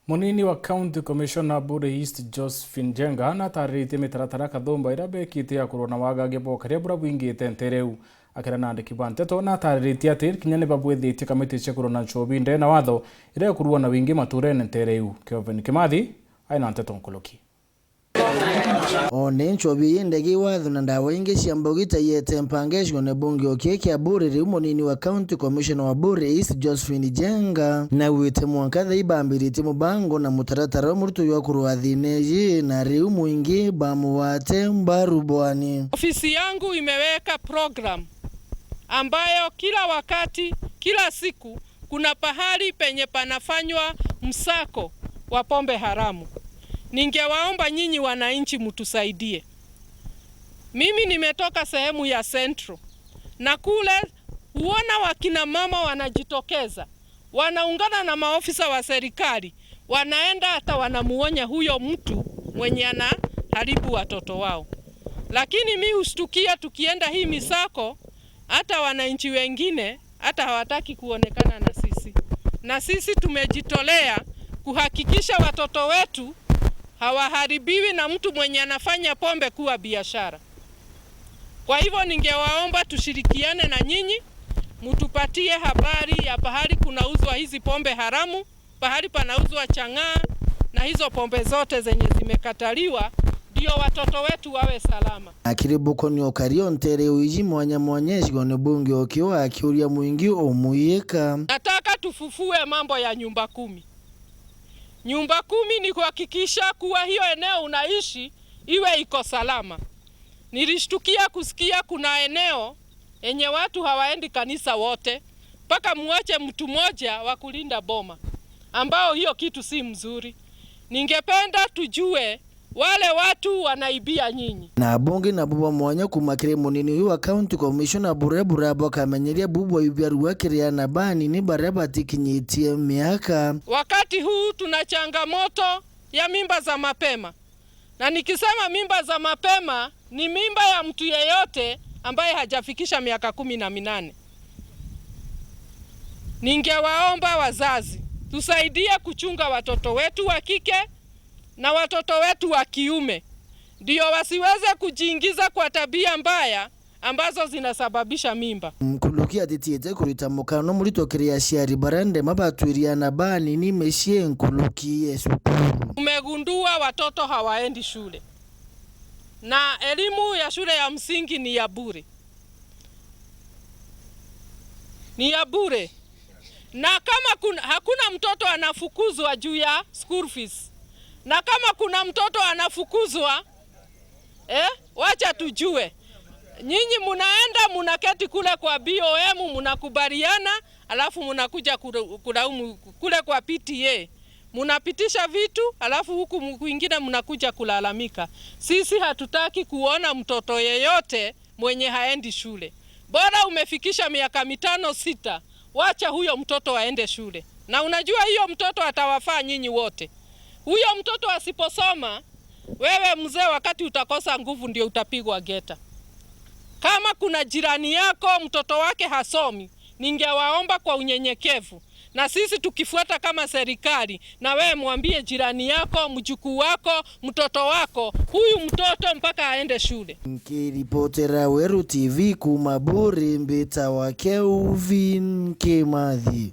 Munini wa County Commissioner BUURI East Josephine Jenga natarĩte mĩtaratara kathomba ĩrĩa bekĩte ya kũrũa wagagie bokaria bũrĩa bũingĩte NTEERE akĩra na andĩki ba nteto natarĩte atĩ kinya nĩ babwethĩtie kamĩtĩ cia kũrũa na NCOOBI ndee na watho ĩrĩa kũrũa na wĩingĩ matũra-inĩ NTEERE. Kevin Kimathi aina nteto nkoloki one NCOOBI ndege watho na ndawa ingi cia mbogita yete mpangesho ne bunge okeke ya BUURI munini wa County Commissioner wa BUURI East Josephine Jenga na wite mwankatha ibambirite Mîbango na mutaratara murtu wa kurwa thineji na riu mwingi bamuwate mbarubwani. Ofisi yangu imeweka program ambayo kila wakati, kila siku kuna pahali penye panafanywa msako wa pombe haramu. Ningewaomba nyinyi wananchi mtusaidie. Mimi nimetoka sehemu ya Central na kule huona wakina mama wanajitokeza, wanaungana na maofisa wa serikali, wanaenda hata wanamuonya huyo mtu mwenye anaharibu watoto wao. Lakini mimi hushtukia tukienda hii misako, hata wananchi wengine hata hawataki kuonekana na sisi. Na sisi tumejitolea kuhakikisha watoto wetu hawaharibiwi na mtu mwenye anafanya pombe kuwa biashara. Kwa hivyo ningewaomba tushirikiane na nyinyi, mtupatie habari ya pahali kunauzwa hizi pombe haramu, pahali panauzwa chang'aa na hizo pombe zote zenye zimekataliwa, ndio watoto wetu wawe salama. Akiribuko ni UKARIA NTEERE uiji mwanyeshgo ne bunge okiwa akiuria mwingi omuyeka. Nataka tufufue mambo ya nyumba 10. Nyumba 10 ni kuhakikisha kuwa hiyo eneo unaishi iwe iko salama. Nilishtukia kusikia kuna eneo enye watu hawaendi kanisa wote, mpaka muache mtu mmoja wa kulinda boma, ambao hiyo kitu si mzuri. Ningependa tujue wale watu wanaibia nyinyi. Na bunge na buba mwanya kumakire munini wa County Commissioner BUURI bakamenyeria bubu IKARUAGA na bani ni baraba tikinyitie miaka. Wakati huu tuna changamoto ya mimba za mapema. Na nikisema mimba za mapema ni mimba ya mtu yeyote ambaye hajafikisha miaka 18. Ningewaomba wazazi tusaidie kuchunga watoto wetu wa kike na watoto wetu wa kiume, ndio wasiweze kujiingiza kwa tabia mbaya ambazo zinasababisha mimba. Mkuluki atitiete kurita mukano muri tokeria ciari barande mabatwiriana bani ni meshie nkuluki esukuru. Umegundua watoto hawaendi shule, na elimu ya shule ya msingi ni ya bure. Ni ya bure. Na kama hakuna mtoto anafukuzwa juu ya school fees. Na kama kuna mtoto anafukuzwa, wacha tujue. Nyinyi munaenda munaketi kule kwa BOM munakubaliana, alafu munakuja kulaumu kule kwa PTA. Munapitisha vitu, alafu huku kwingine munakuja kulalamika. Sisi hatutaki kuona mtoto yeyote mwenye haendi shule. Bora umefikisha miaka 5, 6, wacha huyo mtoto aende shule. Na unajua hiyo mtoto atawafaa nyinyi wote. Huyo mtoto asiposoma, wewe mzee wakati utakosa nguvu ndio utapigwa geta. Kama kuna jirani yako mtoto wake hasomi, ningewaomba kwa unyenyekevu, na sisi tukifuata kama serikali, na wewe mwambie jirani yako, mjukuu wako, mtoto wako, huyu mtoto mpaka aende shule. Nikiripotera Weru TV kuma BUURI mbeta wa Kevin Kimathi.